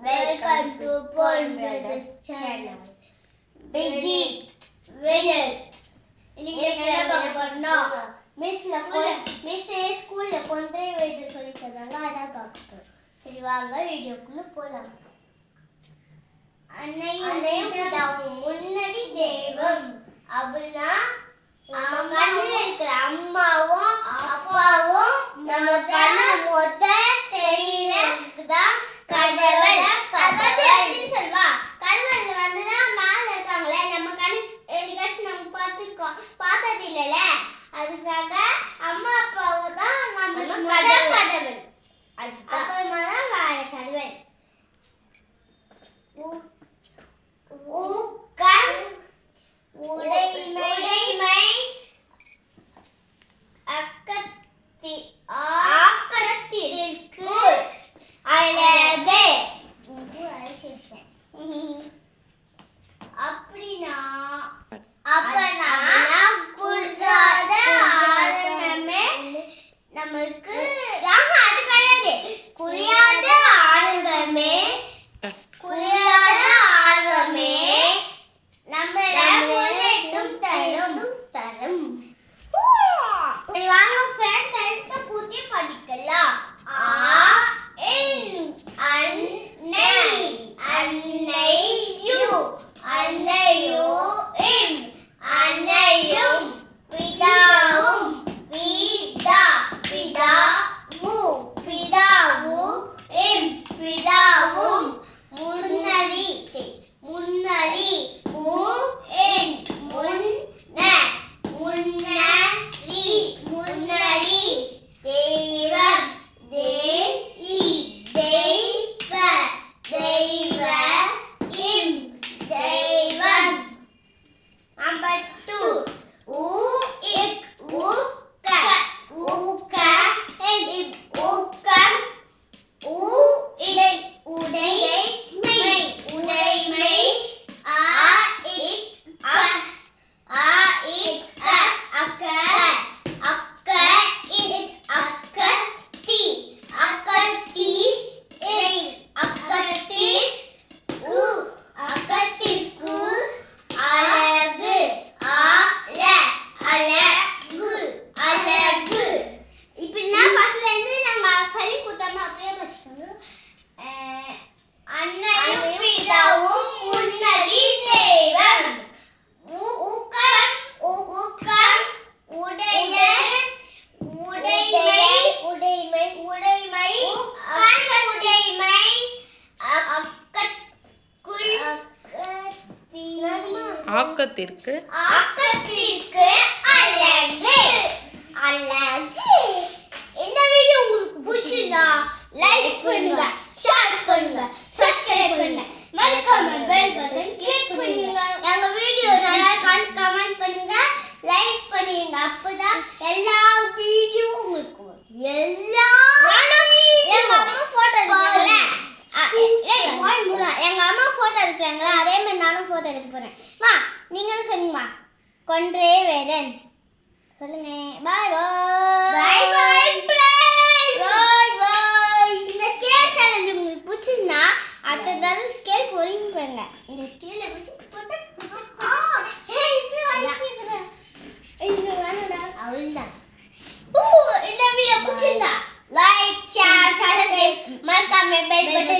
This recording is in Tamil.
Welcome to Paul Brothers channel. Vijit, Vijay. இன்னைக்கு என்ன பார்க்க போறோம்னா மிஸ் ஸ்கூல்ல கொன்றை வைத்து சொல்லி தந்தாங்க அதான் பார்க்க போறோம். சரி வாங்க வீடியோக்குள்ள போலாம். அன்னையும் முன்னாடி தெய்வம் அப்படின்னா கண்ணுல இருக்கிற அம்மாவும் அப்பாவும் நம்ம கண்ணு மொத்த தெரியறதுதான் கடவுள். அதாவது எப்படின்னு சொல்வா, கடவுள் வந்துதான் மேல இருக்காங்களே, நம்ம கண்ணு என்னைக்காச்சும் நம்ம பார்த்தது இல்லைல்ல, அதுக்காக அம்மா அப்பாவை தான் நம்ம கடவுள். அப்புறமா தான் வேற கடவுள். ஊக்கம், உடைமை, ஆக்கத்திற்கு அழகு. அப்படின்னா குர்தாத ஆரம்பமே நமக்கு அது கிடையாது. குறையாத ஆரம்பமே நம்மள முன்னேற்றம் தரும். வாங்க ஃப்ரெண்ட்ஸ், அடுத்த பூத்தி படிக்கலாம். அன்னையும் பிதாவும் முன்னறி தெய்வம் தெய்வம். Number 2 உடைமை அக்கத்திற்கு அழகு. இப்படிலாம் ஃபர்ஸ்ட்ல இருந்து நம்ம சொல்லி கொடுத்தோம், அப்படியே வச்சுக்கணும். அன்னையும் பிதாவும் முன்னறி தெய்வம். ஊக்கம், ஆக்கத்திற்கு அழகு. இந்த வீடியோ உங்களுக்கு பிடிச்சிருந்தா லைக் பண்ணுங்க, ஷேர் பண்ணுங்க, சப்ஸ்கிரைப் பண்ணுங்க, மறக்காம பெல் பட்டன் கிளிக் பண்ணுங்க. எங்க வீடியோ நல்லா கமெண்ட் பண்ணுங்க, லைக் பண்ணுங்க. அப்பதான் எல்லா வீடியோ உங்களுக்கு வரும். எங்க அம்மா போட்டோ எடுக்கல, எங்க அம்மா போட்டோ எடுக்கிறாங்களா, அதே மாதிரி நானும் போட்டோ எடுக்க போறேன். மா நீங்களும் சொல்லுங்கம்மா. கொன்றே வேதன் சொல்லுங்க. பாய் பாய் பாய் பாய். இந்த ஸ்கேல் சேலஞ்ச் உங்களுக்கு பிடிச்சிருந்தா அடுத்த தடவை ஸ்கேல் பொறுங்கி போங்க. இந்த ஸ்கேலை வச்சு போட்டு அவ்வளோதான். இந்த வீடியோ பிடிச்சிருந்தா லைக், ஷேர், சப்ஸ்கிரைப், மறக்காம பெல் பட்டன்